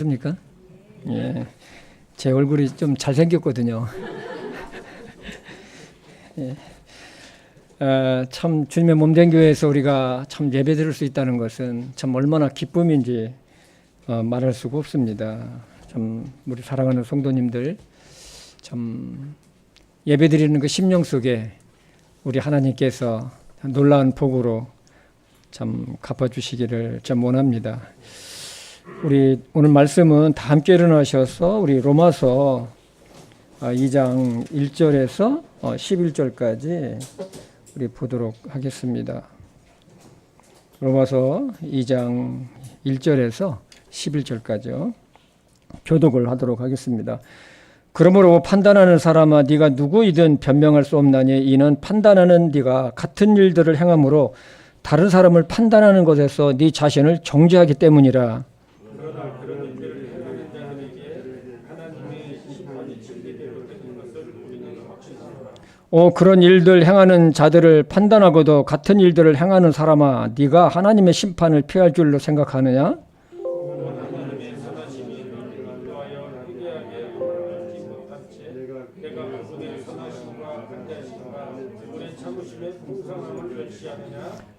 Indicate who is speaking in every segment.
Speaker 1: 그렇습니까? 예, 제 얼굴이 좀 잘생겼거든요. 예. 참 주님의 몸된 교회에서 우리가 참 예배 드릴 수 있다는 것은 참 얼마나 기쁨인지 말할 수가 없습니다. 참 우리 사랑하는 성도님들 참 예배 드리는 그 심령 속에 우리 하나님께서 놀라운 복으로 참 갚아주시기를 참 원합니다. 우리 오늘 말씀은 다 함께 일어나셔서 우리 로마서 2장 1절에서 11절까지 우리 보도록 하겠습니다. 로마서 2장 1절에서 11절까지요. 교독을 하도록 하겠습니다. 그러므로 판단하는 사람아 네가 누구이든 변명할 수 없나니 이는 판단하는 네가 같은 일들을 행함으로 다른 사람을 판단하는 것에서 네 자신을 정죄하기 때문이라. 그런 일들 행하는 자들을 판단하고도 같은 일들을 행하는 사람아 네가 하나님의 심판을 피할 줄로 생각하느냐?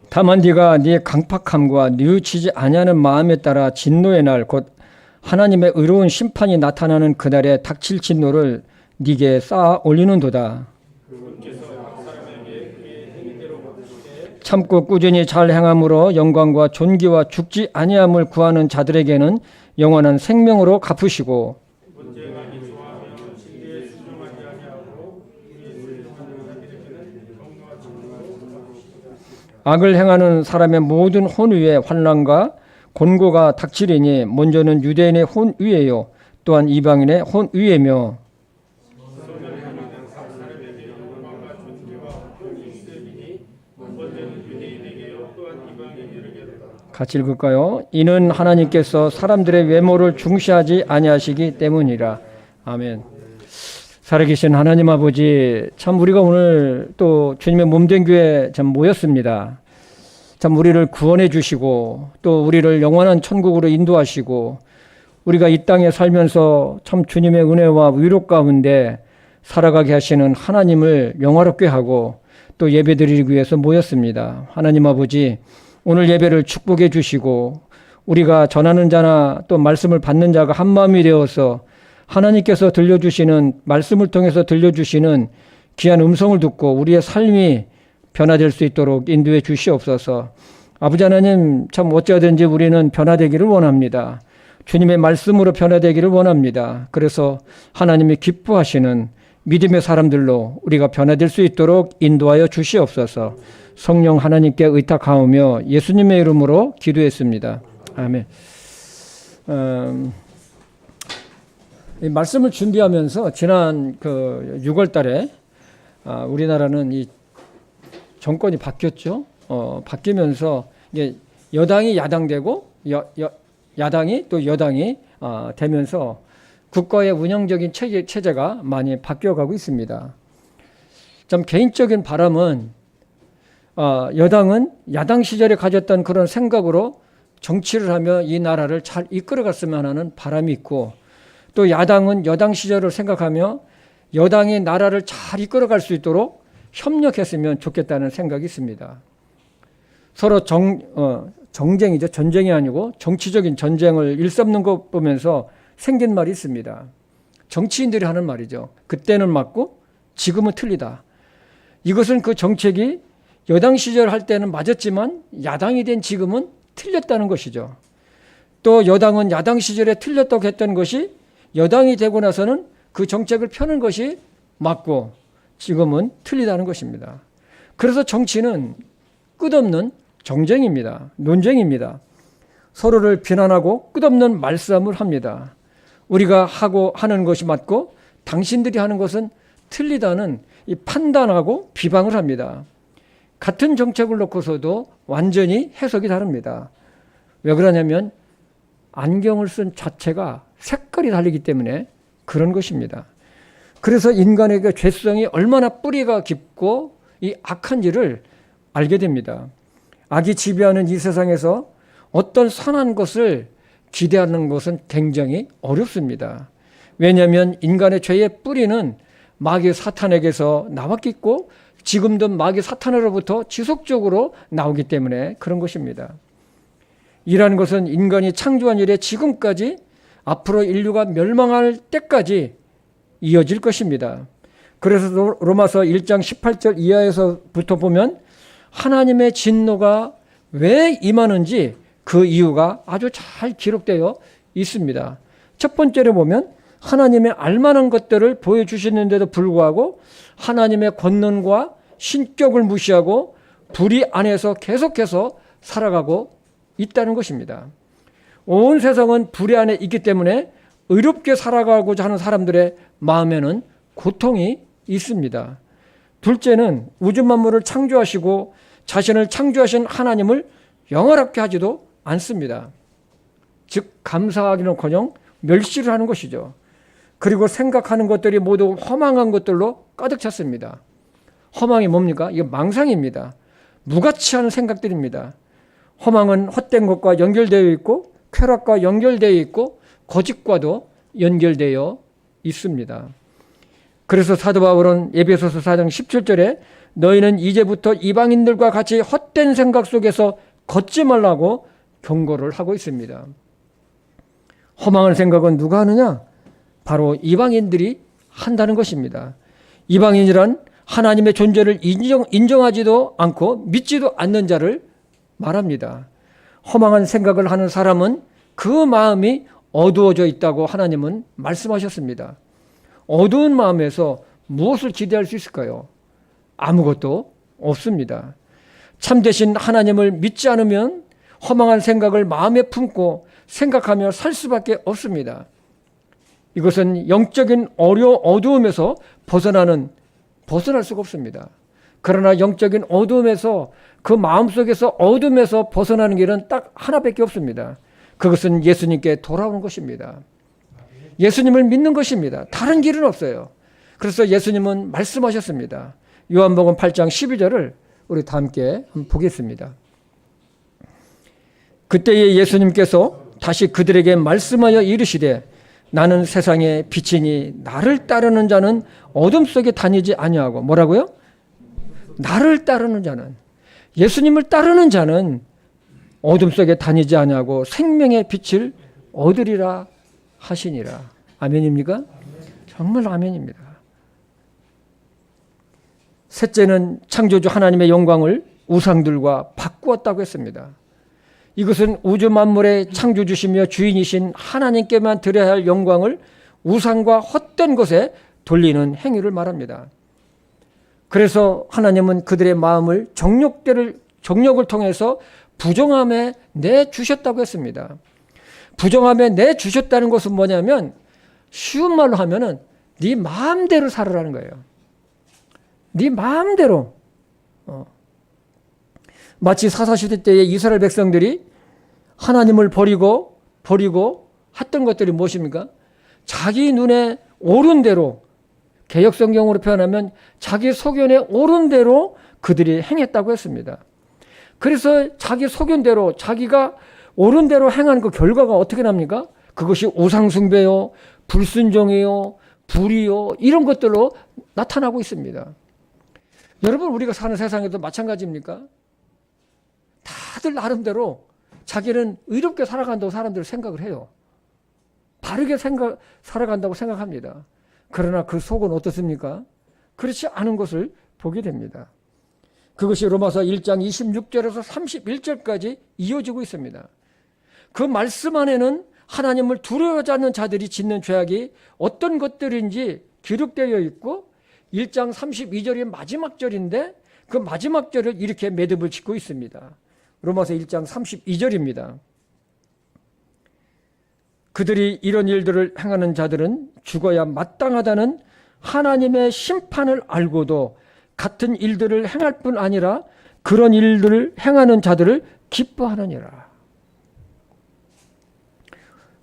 Speaker 1: 다만 네가 네 강팍함과 뉘우치지 아니하는 마음에 따라 진노의 날 곧 하나님의 의로운 심판이 나타나는 그날에 닥칠 진노를 네게 쌓아 올리는도다. 참고 꾸준히 잘 행함으로 영광과 존귀와 죽지 아니함을 구하는 자들에게는 영원한 생명으로 갚으시고 악을 행하는 사람의 모든 혼 위에 환난과 곤고가 닥치리니 먼저는 유대인의 혼 위에요 또한 이방인의 혼 위에며 같이 읽을까요? 이는 하나님께서 사람들의 외모를 중시하지 아니하시기 때문이라. 아멘. 살아계신 하나님 아버지, 참 우리가 오늘 또 주님의 몸된 교회에 참 모였습니다. 참 우리를 구원해 주시고 또 우리를 영원한 천국으로 인도하시고 우리가 이 땅에 살면서 참 주님의 은혜와 위로 가운데 살아가게 하시는 하나님을 영화롭게 하고 또 예배드리기 위해서 모였습니다. 하나님 아버지, 오늘 예배를 축복해 주시고 우리가 전하는 자나 또 말씀을 받는 자가 한 마음이 되어서 하나님께서 들려주시는 말씀을 통해서 들려주시는 귀한 음성을 듣고 우리의 삶이 변화될 수 있도록 인도해 주시옵소서. 아버지 하나님, 참 어찌하든지 우리는 변화되기를 원합니다. 주님의 말씀으로 변화되기를 원합니다. 그래서 하나님이 기뻐하시는 믿음의 사람들로 우리가 변화될 수 있도록 인도하여 주시옵소서. 성령 하나님께 의탁하오며 예수님의 이름으로 기도했습니다. 아멘. 이 말씀을 준비하면서 지난 6월 달에 우리나라는 이 정권이 바뀌었죠. 바뀌면서 이게 여당이 야당되고 야당이 또 여당이 되면서 국가의 운영적인 체제가 많이 바뀌어가고 있습니다. 좀 개인적인 바람은 여당은 야당 시절에 가졌던 그런 생각으로 정치를 하며 이 나라를 잘 이끌어갔으면 하는 바람이 있고 또 야당은 여당 시절을 생각하며 여당이 나라를 잘 이끌어갈 수 있도록 협력했으면 좋겠다는 생각이 있습니다. 서로 정쟁이죠. 전쟁이 아니고 정치적인 전쟁을 일삼는 것 보면서 생긴 말이 있습니다. 정치인들이 하는 말이죠. 그때는 맞고 지금은 틀리다. 이것은 그 정책이 여당 시절 할 때는 맞았지만 야당이 된 지금은 틀렸다는 것이죠. 또 여당은 야당 시절에 틀렸다고 했던 것이 여당이 되고 나서는 그 정책을 펴는 것이 맞고 지금은 틀리다는 것입니다. 그래서 정치는 끝없는 정쟁입니다. 논쟁입니다. 서로를 비난하고 끝없는 말싸움을 합니다. 우리가 하는 것이 맞고 당신들이 하는 것은 틀리다는 이 판단하고 비방을 합니다. 같은 정책을 놓고서도 완전히 해석이 다릅니다. 왜 그러냐면 안경을 쓴 자체가 색깔이 다르기 때문에 그런 것입니다. 그래서 인간에게 죄성이 얼마나 뿌리가 깊고 이 악한지를 알게 됩니다. 악이 지배하는 이 세상에서 어떤 선한 것을 기대하는 것은 굉장히 어렵습니다. 왜냐하면 인간의 죄의 뿌리는 마귀 사탄에게서 나왔겠고 지금도 마귀 사탄으로부터 지속적으로 나오기 때문에 그런 것입니다. 이라는 것은 인간이 창조한 이래 지금까지 앞으로 인류가 멸망할 때까지 이어질 것입니다. 그래서 로마서 1장 18절 이하에서부터 보면 하나님의 진노가 왜 임하는지 그 이유가 아주 잘 기록되어 있습니다. 첫 번째로 보면 하나님의 알만한 것들을 보여주시는데도 불구하고 하나님의 권능과 신격을 무시하고 불의 안에서 계속해서 살아가고 있다는 것입니다. 온 세상은 불의 안에 있기 때문에 의롭게 살아가고자 하는 사람들의 마음에는 고통이 있습니다. 둘째는 우주 만물을 창조하시고 자신을 창조하신 하나님을 영화롭게 하지도 않습니다. 즉 감사하기는커녕 멸시를 하는 것이죠. 그리고 생각하는 것들이 모두 허망한 것들로 가득 찼습니다. 허망이 뭡니까? 이게 망상입니다. 무가치한 생각들입니다. 허망은 헛된 것과 연결되어 있고 쾌락과 연결되어 있고 거짓과도 연결되어 있습니다. 그래서 사도 바울은 에베소서 4장 17절에 너희는 이제부터 이방인들과 같이 헛된 생각 속에서 걷지 말라고 경고를 하고 있습니다. 허망한 생각은 누가 하느냐? 바로 이방인들이 한다는 것입니다. 이방인이란 하나님의 존재를 인정하지도 않고 믿지도 않는 자를 말합니다. 허망한 생각을 하는 사람은 그 마음이 어두워져 있다고 하나님은 말씀하셨습니다. 어두운 마음에서 무엇을 기대할 수 있을까요? 아무것도 없습니다. 참되신 하나님을 믿지 않으면 허망한 생각을 마음에 품고 생각하며 살 수밖에 없습니다. 이것은 영적인 어두움에서 벗어날 수가 없습니다. 그러나 영적인 어두움에서 그 마음속에서 어둠에서 벗어나는 길은 딱 하나밖에 없습니다. 그것은 예수님께 돌아오는 것입니다. 예수님을 믿는 것입니다. 다른 길은 없어요. 그래서 예수님은 말씀하셨습니다. 요한복음 8장 12절을 우리 다 함께 한번 보겠습니다. 그때에 예수님께서 다시 그들에게 말씀하여 이르시되 나는 세상의 빛이니 나를 따르는 자는 어둠 속에 다니지 아니하고 뭐라고요? 나를 따르는 자는 예수님을 따르는 자는 어둠 속에 다니지 아니하고 생명의 빛을 얻으리라 하시니라. 아멘입니까? 정말 아멘입니다. 셋째는 창조주 하나님의 영광을 우상들과 바꾸었다고 했습니다. 이것은 우주 만물의 창조주시며 주인이신 하나님께만 드려야 할 영광을 우상과 헛된 것에 돌리는 행위를 말합니다. 그래서 하나님은 그들의 마음을 정욕을 통해서 부정함에 내주셨다고 했습니다. 부정함에 내주셨다는 것은 뭐냐면 쉬운 말로 하면은 네 마음대로 살으라는 거예요. 네 마음대로. 마치 사사시대 때의 이스라엘 백성들이 하나님을 버리고 했던 것들이 무엇입니까? 자기 눈에 옳은 대로, 개역성경으로 표현하면 자기 소견에 옳은 대로 그들이 행했다고 했습니다. 그래서 자기 소견대로 자기가 옳은 대로 행한 그 결과가 어떻게 납니까? 그것이 우상숭배요, 불순종이요, 불의요 이런 것들로 나타나고 있습니다. 여러분 우리가 사는 세상에도 마찬가지입니까? 다들 나름대로 자기는 의롭게 살아간다고 사람들이 생각을 해요. 바르게 살아간다고 생각합니다. 그러나 그 속은 어떻습니까? 그렇지 않은 것을 보게 됩니다. 그것이 로마서 1장 26절에서 31절까지 이어지고 있습니다. 그 말씀 안에는 하나님을 두려워하지 않는 자들이 짓는 죄악이 어떤 것들인지 기록되어 있고 1장 32절이 마지막 절인데 그 마지막 절을 이렇게 매듭을 짓고 있습니다. 로마서 1장 32절입니다. 그들이 이런 일들을 행하는 자들은 죽어야 마땅하다는 하나님의 심판을 알고도 같은 일들을 행할 뿐 아니라 그런 일들을 행하는 자들을 기뻐하느니라.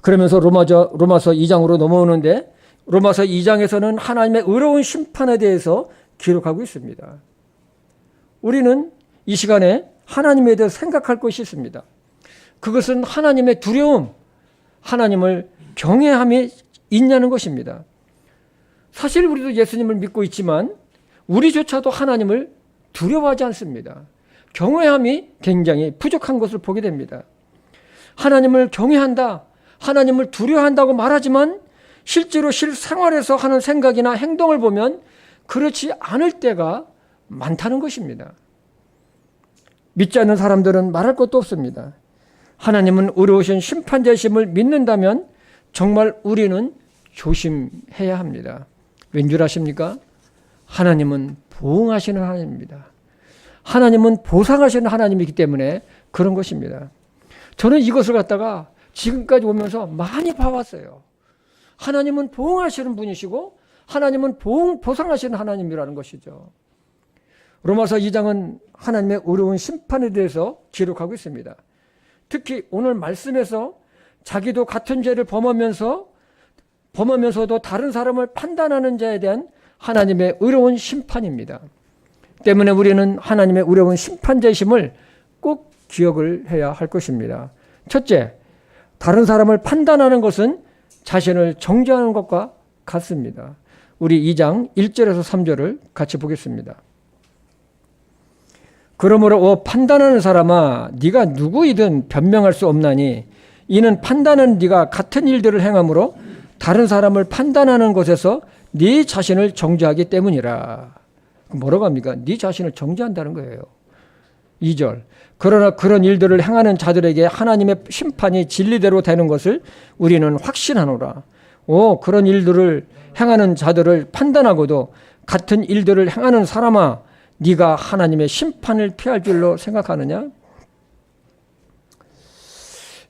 Speaker 1: 그러면서 로마서 2장으로 넘어오는데 로마서 2장에서는 하나님의 의로운 심판에 대해서 기록하고 있습니다. 우리는 이 시간에 하나님에 대해서 생각할 것이 있습니다. 그것은 하나님의 두려움, 하나님을 경외함이 있냐는 것입니다. 사실 우리도 예수님을 믿고 있지만 우리조차도 하나님을 두려워하지 않습니다. 경외함이 굉장히 부족한 것을 보게 됩니다. 하나님을 경외한다, 하나님을 두려워한다고 말하지만 실제로 실생활에서 하는 생각이나 행동을 보면 그렇지 않을 때가 많다는 것입니다. 믿지 않는 사람들은 말할 것도 없습니다. 하나님은 의로우신 심판자이심을 믿는다면 정말 우리는 조심해야 합니다. 왠 줄 아십니까? 하나님은 보응하시는 하나님입니다. 하나님은 보상하시는 하나님이기 때문에 그런 것입니다. 저는 이것을 갖다가 지금까지 오면서 많이 봐왔어요. 하나님은 보응하시는 분이시고 하나님은 보상하시는 하나님이라는 것이죠. 로마서 2장은 하나님의 의로운 심판에 대해서 기록하고 있습니다. 특히 오늘 말씀에서 자기도 같은 죄를 범하면서도 다른 사람을 판단하는 자에 대한 하나님의 의로운 심판입니다. 때문에 우리는 하나님의 의로운 심판자이심을 꼭 기억을 해야 할 것입니다. 첫째, 다른 사람을 판단하는 것은 자신을 정죄하는 것과 같습니다. 우리 2장 1절에서 3절을 같이 보겠습니다. 그러므로 판단하는 사람아, 네가 누구이든 변명할 수 없나니 이는 판단은 네가 같은 일들을 행함으로 다른 사람을 판단하는 것에서 네 자신을 정죄하기 때문이라. 뭐라고 합니까? 네 자신을 정죄한다는 거예요. 2절. 그러나 그런 일들을 행하는 자들에게 하나님의 심판이 진리대로 되는 것을 우리는 확신하노라. 그런 일들을 행하는 자들을 판단하고도 같은 일들을 행하는 사람아, 네가 하나님의 심판을 피할 줄로 생각하느냐?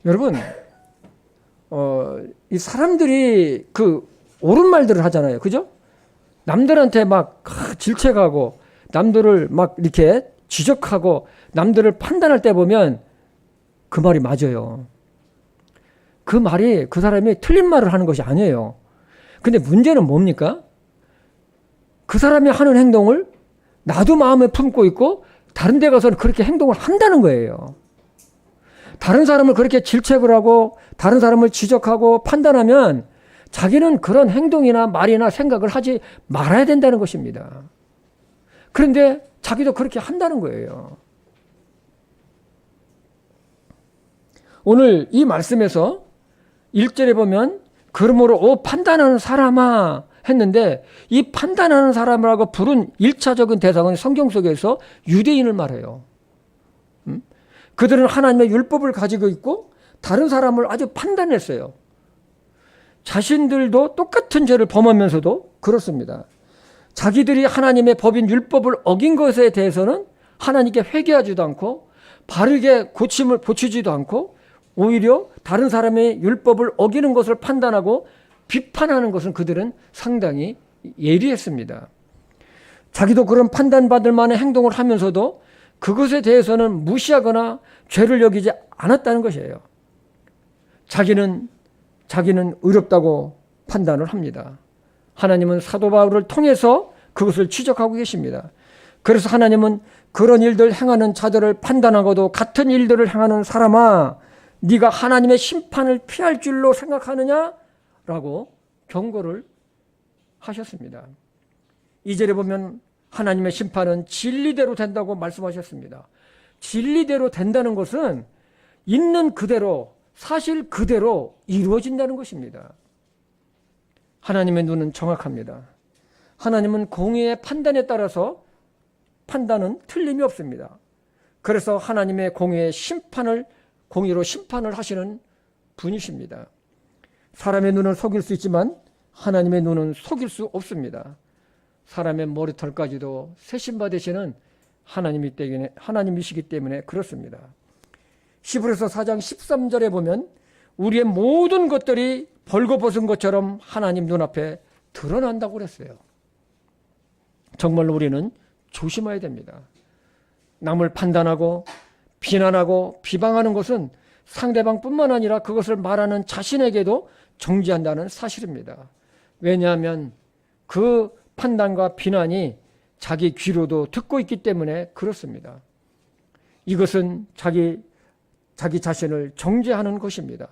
Speaker 1: 여러분, 이 사람들이 옳은 말들을 하잖아요. 그죠? 남들한테 막 질책하고 남들을 막 이렇게 지적하고 남들을 판단할 때 보면 그 말이 맞아요. 그 말이 그 사람이 틀린 말을 하는 것이 아니에요. 근데 문제는 뭡니까? 그 사람이 하는 행동을 나도 마음에 품고 있고 다른 데 가서는 그렇게 행동을 한다는 거예요. 다른 사람을 그렇게 질책을 하고 다른 사람을 지적하고 판단하면 자기는 그런 행동이나 말이나 생각을 하지 말아야 된다는 것입니다. 그런데 자기도 그렇게 한다는 거예요. 오늘 이 말씀에서 1절에 보면 그러므로 판단하는 사람아 했는데 이 판단하는 사람이라고 부른 1차적인 대상은 성경 속에서 유대인을 말해요. 그들은 하나님의 율법을 가지고 있고 다른 사람을 아주 판단했어요. 자신들도 똑같은 죄를 범하면서도 그렇습니다. 자기들이 하나님의 법인 율법을 어긴 것에 대해서는 하나님께 회개하지도 않고 바르게 고치지도 않고 오히려 다른 사람의 율법을 어기는 것을 판단하고 비판하는 것은 그들은 상당히 예리했습니다. 자기도 그런 판단받을 만한 행동을 하면서도 그것에 대해서는 무시하거나 죄를 여기지 않았다는 것이에요. 자기는 의롭다고 판단을 합니다. 하나님은 사도 바울을 통해서 그것을 지적하고 계십니다. 그래서 하나님은 그런 일들 행하는 자들을 판단하고도 같은 일들을 행하는 사람아, 네가 하나님의 심판을 피할 줄로 생각하느냐? 라고 경고를 하셨습니다. 2절에 보면 하나님의 심판은 진리대로 된다고 말씀하셨습니다. 진리대로 된다는 것은 있는 그대로, 사실 그대로 이루어진다는 것입니다. 하나님의 눈은 정확합니다. 하나님은 공의의 판단에 따라서 판단은 틀림이 없습니다. 그래서 하나님의 공의로 심판을 하시는 분이십니다. 사람의 눈은 속일 수 있지만 하나님의 눈은 속일 수 없습니다. 사람의 머리털까지도 세심받으시는 하나님이시기 때문에 그렇습니다. 히브리서 4장 13절에 보면 우리의 모든 것들이 벌거벗은 것처럼 하나님 눈앞에 드러난다고 그랬어요. 정말로 우리는 조심해야 됩니다. 남을 판단하고 비난하고 비방하는 것은 상대방뿐만 아니라 그것을 말하는 자신에게도 정죄한다는 사실입니다. 왜냐하면 그 판단과 비난이 자기 귀로도 듣고 있기 때문에 그렇습니다. 이것은 자기 자신을 정죄하는 것입니다.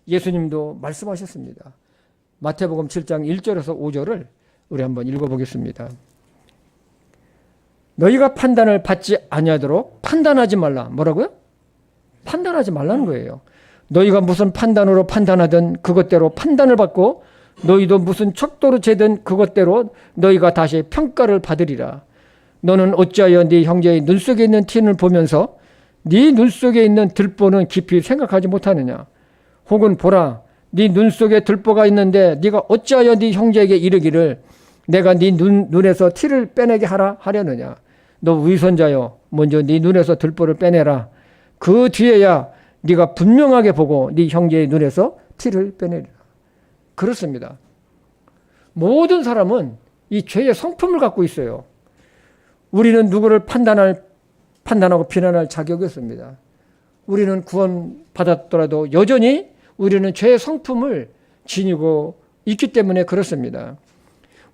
Speaker 1: 예수님도 말씀하셨습니다. 마태복음 7장 1절에서 5절을 우리 한번 읽어보겠습니다. 너희가 판단을 받지 아니하도록 판단하지 말라. 뭐라고요? 판단하지 말라는 거예요. 너희가 무슨 판단으로 판단하든 그것대로 판단을 받고 너희도 무슨 척도로 재든 그것대로 너희가 다시 평가를 받으리라. 너는 어찌하여 네 형제의 눈 속에 있는 티를 보면서 네 눈 속에 있는 들보는 깊이 생각하지 못하느냐. 혹은 보라, 네 눈 속에 들보가 있는데 네가 어찌하여 네 형제에게 이르기를 내가 네 눈에서 티를 빼내게 하려느냐. 너 위선자여, 먼저 네 눈에서 들보를 빼내라. 그 뒤에야 네가 분명하게 보고 네 형제의 눈에서 티를 빼내리라. 그렇습니다. 모든 사람은 이 죄의 성품을 갖고 있어요. 우리는 누구를 판단하고 비난할 자격이 없습니다. 우리는 구원받았더라도 여전히 우리는 죄의 성품을 지니고 있기 때문에 그렇습니다.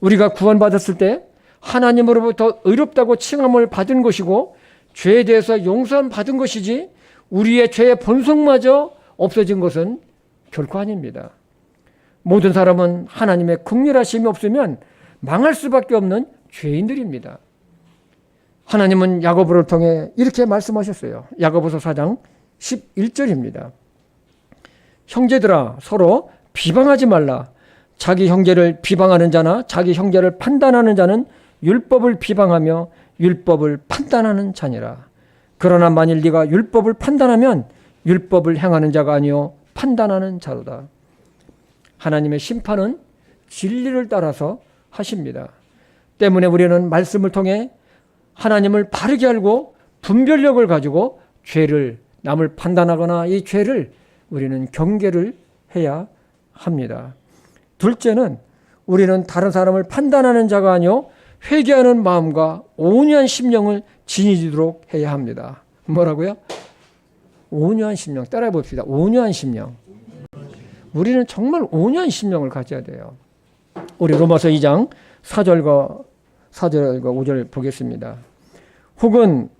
Speaker 1: 우리가 구원받았을 때 하나님으로부터 의롭다고 칭함을 받은 것이고 죄에 대해서 용서함 받은 것이지 우리의 죄의 본성마저 없어진 것은 결코 아닙니다. 모든 사람은 하나님의 긍휼하심이 없으면 망할 수밖에 없는 죄인들입니다. 하나님은 야고보를 통해 이렇게 말씀하셨어요. 야고보서 4장 11절입니다. 형제들아 서로 비방하지 말라. 자기 형제를 비방하는 자나 자기 형제를 판단하는 자는 율법을 비방하며 율법을 판단하는 자니라. 그러나 만일 네가 율법을 판단하면 율법을 행하는 자가 아니요 판단하는 자로다. 하나님의 심판은 진리를 따라서 하십니다. 때문에 우리는 말씀을 통해 하나님을 바르게 알고 분별력을 가지고 죄를 남을 판단하거나 이 죄를 우리는 경계를 해야 합니다. 둘째는 우리는 다른 사람을 판단하는 자가 아니요 회개하는 마음과 온유한 심령을 지니도록 해야 합니다. 뭐라고요? 온유한 심령. 따라해 봅시다. 온유한 심령. 우리는 정말 온유한 심령을 가져야 돼요. 우리 로마서 2장 4절과 5절 보겠습니다. 혹은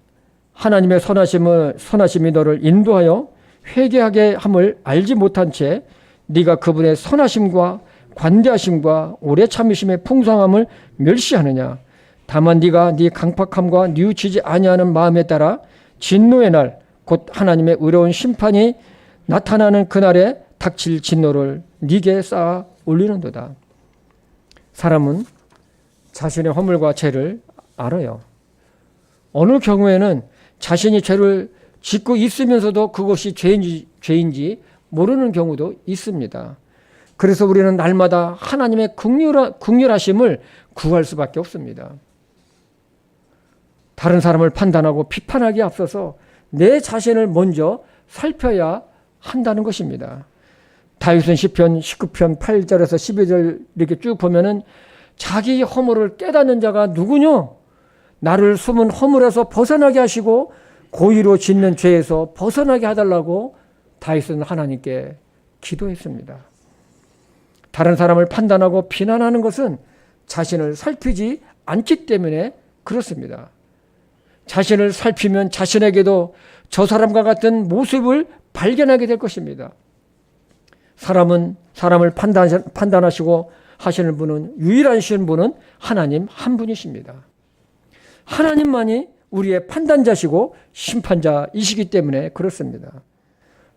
Speaker 1: 하나님의 선하심이 너를 인도하여 회개하게 함을 알지 못한 채 네가 그분의 선하심과 관대하심과 오래 참으심의 풍성함을 멸시하느냐. 다만 네가 네 강팍함과 뉘우치지 아니하는 마음에 따라 진노의 날 곧 하나님의 의로운 심판이 나타나는 그날에 닥칠 진노를 네게 쌓아 올리는도다. 사람은 자신의 허물과 죄를 알아요. 어느 경우에는 자신이 죄를 짓고 있으면서도 그것이 죄인지 모르는 경우도 있습니다. 그래서 우리는 날마다 하나님의 긍휼하심을 구할 수밖에 없습니다. 다른 사람을 판단하고 비판하기에 앞서서 내 자신을 먼저 살펴야 한다는 것입니다. 다윗은 시편 19편 8절에서 12절 이렇게 쭉 보면은 자기 허물을 깨닫는 자가 누구냐? 나를 숨은 허물에서 벗어나게 하시고 고의로 짓는 죄에서 벗어나게 해달라고 다윗은 하나님께 기도했습니다. 다른 사람을 판단하고 비난하는 것은 자신을 살피지 않기 때문에 그렇습니다. 자신을 살피면 자신에게도 저 사람과 같은 모습을 발견하게 될 것입니다. 사람은 사람을 판단하시고 하시는 분은 유일하신 분은 하나님 한 분이십니다. 하나님만이 우리의 판단자시고 심판자이시기 때문에 그렇습니다.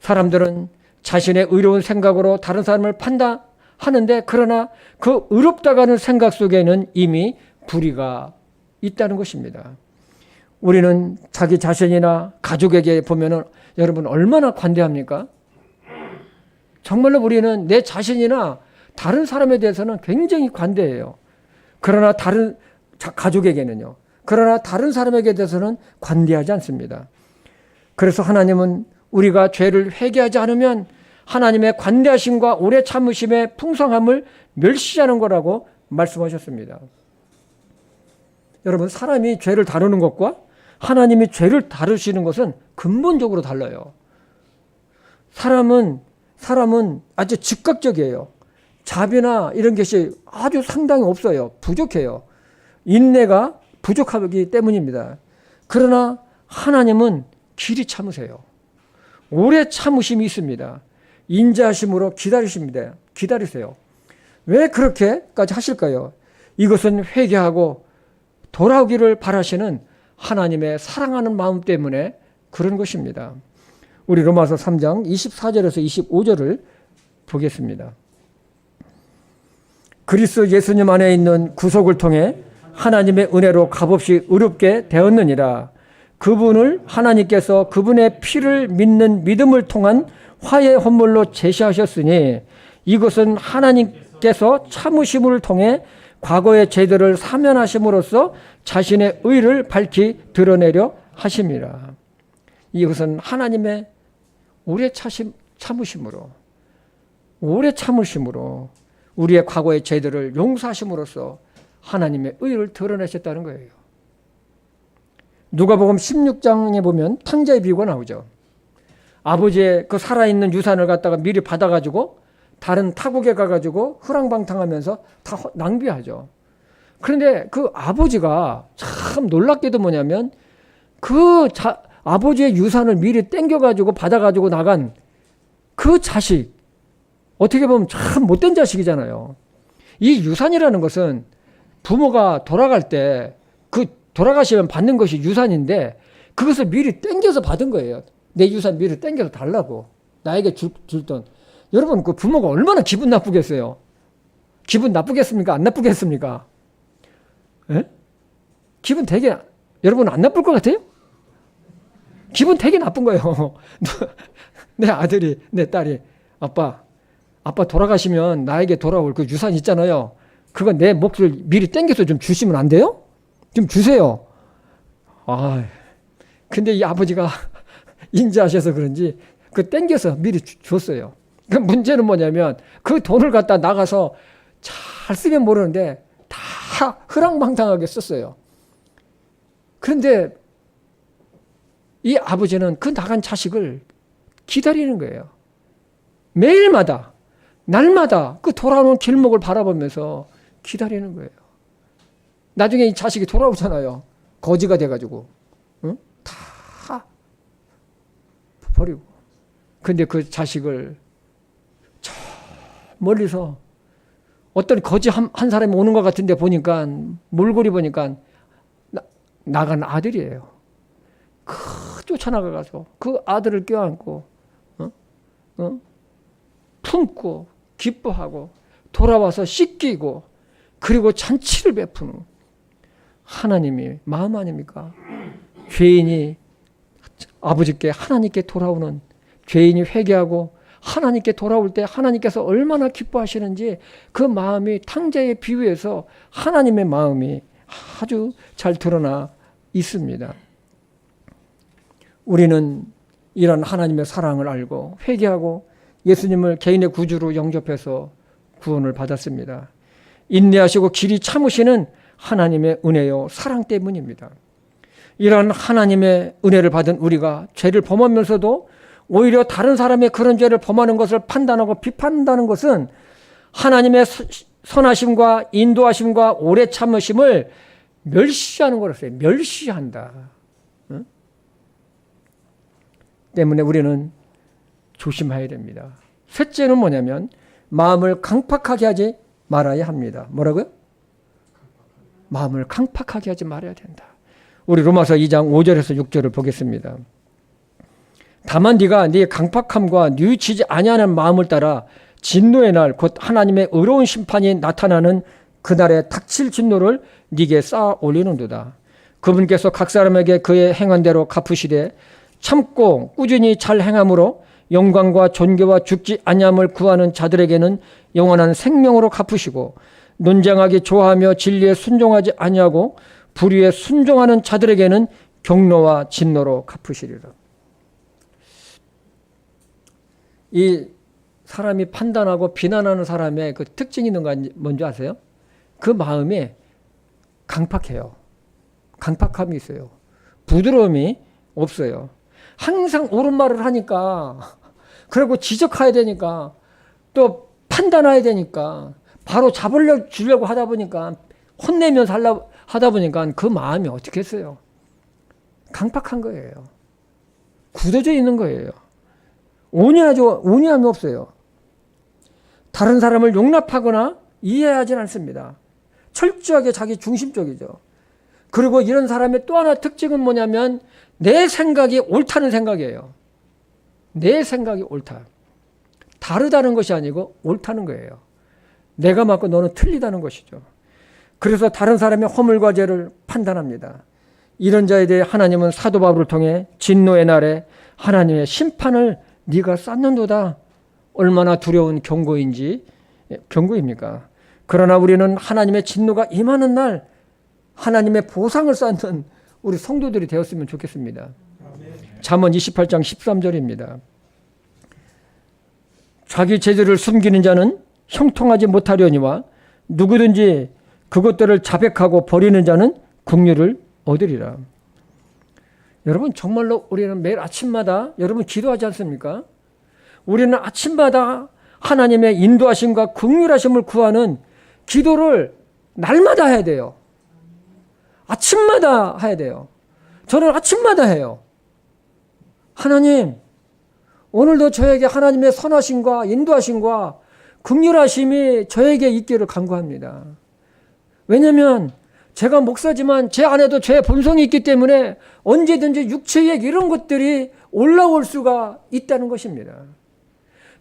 Speaker 1: 사람들은 자신의 의로운 생각으로 다른 사람을 판단하는데 그러나 그 의롭다고 하는 생각 속에는 이미 불의가 있다는 것입니다. 우리는 자기 자신이나 가족에게 보면은 여러분 얼마나 관대합니까? 정말로 우리는 내 자신이나 다른 사람에 대해서는 굉장히 관대해요. 그러나 다른 가족에게는요. 그러나 다른 사람에게 대해서는 관대하지 않습니다. 그래서 하나님은 우리가 죄를 회개하지 않으면 하나님의 관대하심과 오래 참으심의 풍성함을 멸시하는 거라고 말씀하셨습니다. 여러분 사람이 죄를 다루는 것과 하나님이 죄를 다루시는 것은 근본적으로 달라요. 사람은 아주 즉각적이에요. 자비나 이런 것이 아주 상당히 없어요. 부족해요. 인내가 부족하기 때문입니다. 그러나 하나님은 길이 참으세요. 오래 참으심이 있습니다. 인자하심으로 기다리십니다. 기다리세요. 왜 그렇게까지 하실까요? 이것은 회개하고 돌아오기를 바라시는 하나님의 사랑하는 마음 때문에 그런 것입니다. 우리 로마서 3장 24절에서 25절을 보겠습니다. 그리스도 예수님 안에 있는 구속을 통해 하나님의 은혜로 값없이 의롭게 되었느니라. 그분을 하나님께서 그분의 피를 믿는 믿음을 통한 화해 헌물로 제시하셨으니 이것은 하나님께서 참으심을 통해 과거의 죄들을 사면하심으로써 자신의 의를 밝히 드러내려 하심이라. 이것은 하나님의 오래 참으심으로 우리의 과거의 죄들을 용서하심으로써 하나님의 의를 드러내셨다는 거예요. 누가복음 16장에 보면 탕자의 비유가 나오죠. 아버지의 그 살아있는 유산을 갖다가 미리 받아가지고 다른 타국에 가가지고 흐랑방탕하면서 다 낭비하죠. 그런데 그 아버지가 참 놀랍게도 뭐냐면 아버지의 유산을 미리 땡겨가지고 받아가지고 나간 그 자식, 어떻게 보면 참 못된 자식이잖아요. 이 유산이라는 것은 부모가 돌아갈 때 그 돌아가시면 받는 것이 유산인데 그것을 미리 땡겨서 받은 거예요. 내 유산 미리 땡겨서 달라고. 나에게 줄 돈. 여러분, 그 부모가 얼마나 기분 나쁘겠어요? 기분 나쁘겠습니까? 안 나쁘겠습니까? 예? 기분 되게, 여러분 안 나쁠 것 같아요? 기분 되게 나쁜 거예요. 내 아들이, 내 딸이, 아빠 돌아가시면 나에게 돌아올 그 유산 있잖아요. 그거 내 몫을 미리 땡겨서 좀 주시면 안 돼요? 좀 주세요. 근데 이 아버지가 인자하셔서 그런지 그 땡겨서 미리 줬어요. 그 문제는 뭐냐면 그 돈을 갖다 나가서 잘 쓰면 모르는데 다 흐랑방탕하게 썼어요. 그런데 이 아버지는 그 나간 자식을 기다리는 거예요. 매일마다, 날마다 그 돌아오는 길목을 바라보면서 기다리는 거예요. 나중에 이 자식이 돌아오잖아요. 거지가 돼가지고. 응? 다 버리고. 근데 그 자식을 저 멀리서 어떤 거지 한 사람이 오는 것 같은데 보니까, 몰골이 보니까 나간 아들이에요. 쫓아나가서 그 아들을 껴안고, 품고, 기뻐하고, 돌아와서 씻기고, 그리고 잔치를 베푸는 하나님이 마음 아닙니까? 죄인이 아버지께, 하나님께 돌아오는, 죄인이 회개하고 하나님께 돌아올 때 하나님께서 얼마나 기뻐하시는지 그 마음이 탕자의 비유에서 하나님의 마음이 아주 잘 드러나 있습니다. 우리는 이런 하나님의 사랑을 알고 회개하고 예수님을 개인의 구주로 영접해서 구원을 받았습니다. 인내하시고 길이 참으시는 하나님의 은혜요 사랑 때문입니다. 이러한 하나님의 은혜를 받은 우리가 죄를 범하면서도 오히려 다른 사람의 그런 죄를 범하는 것을 판단하고 비판한다는 것은 하나님의 선하심과 인도하심과 오래 참으심을 멸시하는 거라서요. 멸시한다. 응? 때문에 우리는 조심해야 됩니다. 셋째는 뭐냐면 마음을 강팍하게 하지 말아야 합니다. 뭐라고요? 마음을 강팍하게 하지 말아야 된다. 우리 로마서 2장 5절에서 6절을 보겠습니다. 다만 네가 네 강팍함과 뉘우치지 아니하는 마음을 따라 진노의 날 곧 하나님의 의로운 심판이 나타나는 그날에 닥칠 진노를 네게 쌓아 올리는도다. 그분께서 각 사람에게 그의 행한 대로 갚으시되 참고 꾸준히 잘 행함으로 영광과 존귀와 죽지 아니함을 구하는 자들에게는 영원한 생명으로 갚으시고 논쟁하기 좋아하며 진리에 순종하지 아니하고 불의에 순종하는 자들에게는 경노와 진노로 갚으시리라. 이 사람이 판단하고 비난하는 사람의 그 특징이 있는 건 뭔지 아세요? 그 마음이 강팍해요. 강팍함이 있어요. 부드러움이 없어요. 항상 옳은 말을 하니까, 그리고 지적해야 되니까, 또 판단해야 되니까, 바로 주려고 하다 보니까, 혼내면서 하다 보니까 그 마음이 어떻게 했어요? 강팍한 거예요. 굳어져 있는 거예요. 온유함이 없어요. 다른 사람을 용납하거나 이해하진 않습니다. 철저하게 자기 중심적이죠. 그리고 이런 사람의 또 하나 특징은 뭐냐면 내 생각이 옳다는 생각이에요. 내 생각이 옳다. 다르다는 것이 아니고 옳다는 거예요. 내가 맞고 너는 틀리다는 것이죠. 그래서 다른 사람의 허물과 죄를 판단합니다. 이런 자에 대해 하나님은 사도 바울을 통해 진노의 날에 하나님의 심판을 네가 쌓는도다. 얼마나 두려운 경고입니까? 그러나 우리는 하나님의 진노가 임하는 날 하나님의 보상을 쌓는 우리 성도들이 되었으면 좋겠습니다. 잠언 28장 13절입니다. 자기 죄들을 숨기는 자는 형통하지 못하려니와 누구든지 그것들을 자백하고 버리는 자는 긍휼을 얻으리라. 여러분 정말로 우리는 매일 아침마다 여러분 기도하지 않습니까? 우리는 아침마다 하나님의 인도하심과 긍휼하심을 구하는 기도를 날마다 해야 돼요. 아침마다 해야 돼요. 저는 아침마다 해요. 하나님, 오늘도 저에게 하나님의 선하심과 인도하심과 긍휼하심이 저에게 있기를 간구합니다. 왜냐하면 제가 목사지만 제 안에도 제 본성이 있기 때문에 언제든지 육체의 이런 것들이 올라올 수가 있다는 것입니다.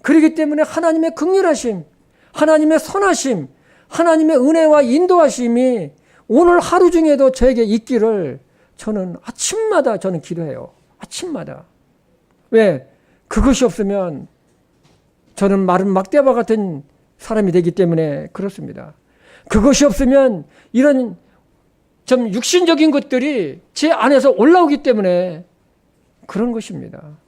Speaker 1: 그렇기 때문에 하나님의 긍휼하심, 하나님의 선하심, 하나님의 은혜와 인도하심이 오늘 하루 중에도 저에게 있기를 저는 아침마다 저는 기도해요. 아침마다. 왜? 그것이 없으면 저는 마른 막대와 같은 사람이 되기 때문에 그렇습니다. 그것이 없으면 이런 좀 육신적인 것들이 제 안에서 올라오기 때문에 그런 것입니다.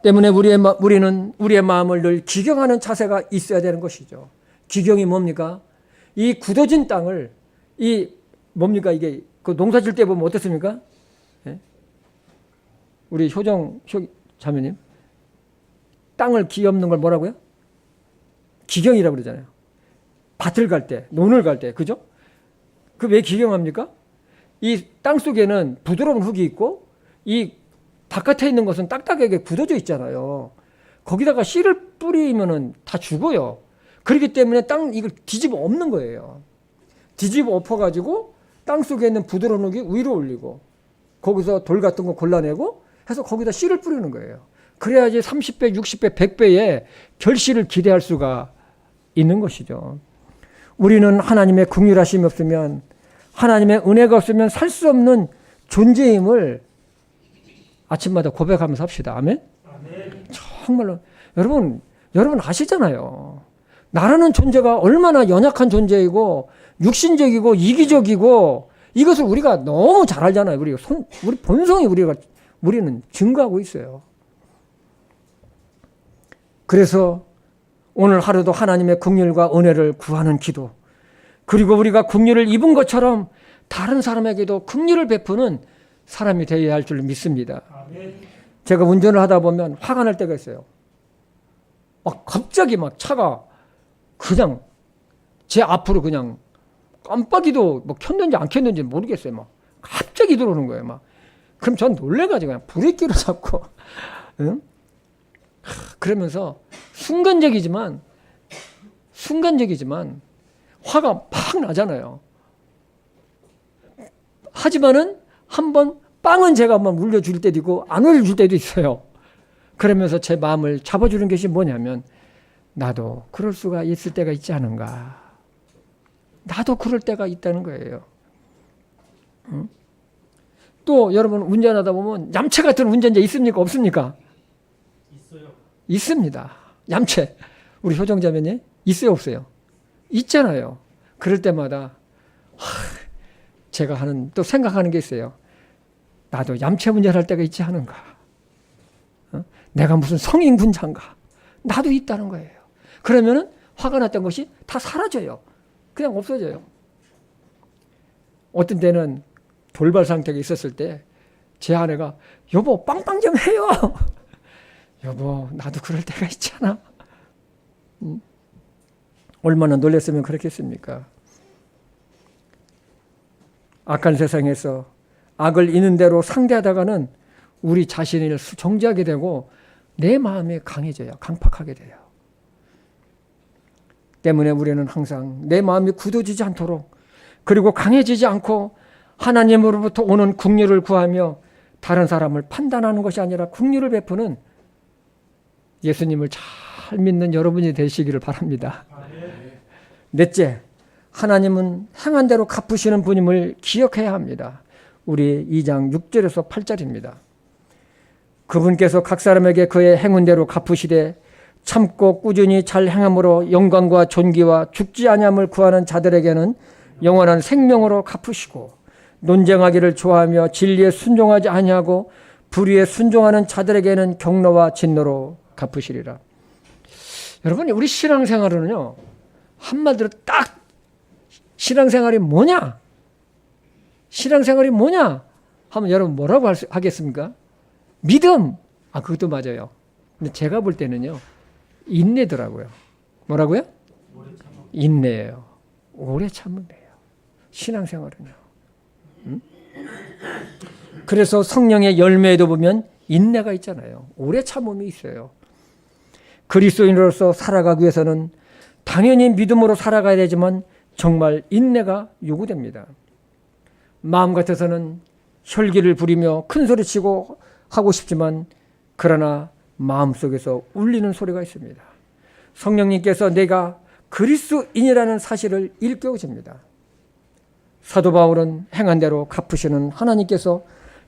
Speaker 1: 때문에 우리는 우리의 마음을 늘 기경하는 자세가 있어야 되는 것이죠. 기경이 뭡니까? 이 굳어진 땅을 이게 그 농사 질 때 보면 어떻습니까? 예? 우리 효정 자매님 땅을 기엎는 걸 뭐라고요? 기경이라고 그러잖아요. 밭을 갈 때, 논을 갈 때, 그죠? 그 왜 기경합니까? 이 땅 속에는 부드러운 흙이 있고 이 바깥에 있는 것은 딱딱하게 굳어져 있잖아요. 거기다가 씨를 뿌리면은 다 죽어요. 그렇기 때문에 이걸 뒤집어 엎는 거예요. 뒤집어 엎어가지고 땅 속에 있는 부드러운 흙이 위로 올리고 거기서 돌 같은 거 골라내고 해서 거기다 씨를 뿌리는 거예요. 그래야지 30배, 60배, 100배의 결실을 기대할 수가 있는 것이죠. 우리는 하나님의 긍휼하심이 없으면 하나님의 은혜가 없으면 살 수 없는 존재임을 아침마다 고백하면서 합시다. 아멘? 정말로 여러분 아시잖아요. 나라는 존재가 얼마나 연약한 존재이고 육신적이고 이기적이고 이것을 우리가 너무 잘 알잖아요. 우리 본성이 우리는 증거하고 있어요. 그래서 오늘 하루도 하나님의 긍휼과 은혜를 구하는 기도, 그리고 우리가 긍휼을 입은 것처럼 다른 사람에게도 긍휼을 베푸는 사람이 되어야 할 줄 믿습니다. 제가 운전을 하다 보면 화가 날 때가 있어요. 갑자기 차가 그냥 제 앞으로 그냥 깜빡이도 켰는지 안 켰는지 모르겠어요. 갑자기 들어오는 거예요. 그럼 전 놀래가지고 그냥 브레이크를 잡고, 응? 그러면서 순간적이지만 화가 팍 나잖아요. 하지만은 한번 빵은 제가 한번 물려줄 때도 있고 안 물려줄 때도 있어요. 그러면서 제 마음을 잡아주는 것이 뭐냐면 나도 그럴 수가 있을 때가 있지 않은가. 나도 그럴 때가 있다는 거예요. 응? 또 여러분 운전하다 보면 얌체 같은 운전자 있습니까? 없습니까?
Speaker 2: 있어요.
Speaker 1: 있습니다. 얌체. 우리 효정자매님 있어요? 없어요? 있잖아요. 그럴 때마다 제가 또 생각하는 게 있어요. 나도 얌체 운전할 때가 있지 않은가. 내가 무슨 성인 군자인가. 나도 있다는 거예요. 그러면은 화가 났던 것이 다 사라져요. 그냥 없어져요. 어떤 때는 돌발 상태가 있었을 때 제 아내가 여보 빵빵 좀 해요. 여보 나도 그럴 때가 있잖아. 얼마나 놀랐으면 그렇겠습니까? 악한 세상에서 악을 있는 대로 상대하다가는 우리 자신을 정지하게 되고 내 마음이 강해져요. 강팍하게 돼요. 때문에 우리는 항상 내 마음이 굳어지지 않도록, 그리고 강해지지 않고 하나님으로부터 오는 긍휼을 구하며 다른 사람을 판단하는 것이 아니라 긍휼을 베푸는 예수님을 잘 믿는 여러분이 되시기를 바랍니다. 넷째, 하나님은 행한 대로 갚으시는 분임을 기억해야 합니다. 우리 2장 6절에서 8절입니다. 그분께서 각 사람에게 그의 행운대로 갚으시되 참고 꾸준히 잘 행함으로 영광과 존귀와 죽지 아니함을 구하는 자들에게는 영원한 생명으로 갚으시고, 논쟁하기를 좋아하며 진리에 순종하지 아니하고 불의에 순종하는 자들에게는 경로와 진노로 갚으시리라. 여러분, 우리 신앙생활은요, 한마디로 딱 신앙생활이 뭐냐? 신앙생활이 뭐냐? 하면 여러분 뭐라고 하겠습니까? 믿음. 그것도 맞아요. 근데 제가 볼 때는요, 인내더라고요. 뭐라고요? 인내예요. 오래 참음이에요. 신앙생활은요. 그래서 성령의 열매에도 보면 인내가 있잖아요. 오래 참음이 있어요. 그리스도인으로서 살아가기 위해서는 당연히 믿음으로 살아가야 되지만 정말 인내가 요구됩니다. 마음 같아서는 혈기를 부리며 큰 소리치고 하고 싶지만, 그러나 마음속에서 울리는 소리가 있습니다. 성령님께서 내가 그리스도인이라는 사실을 일깨워줍니다. 사도 바울은 행한 대로 갚으시는 하나님께서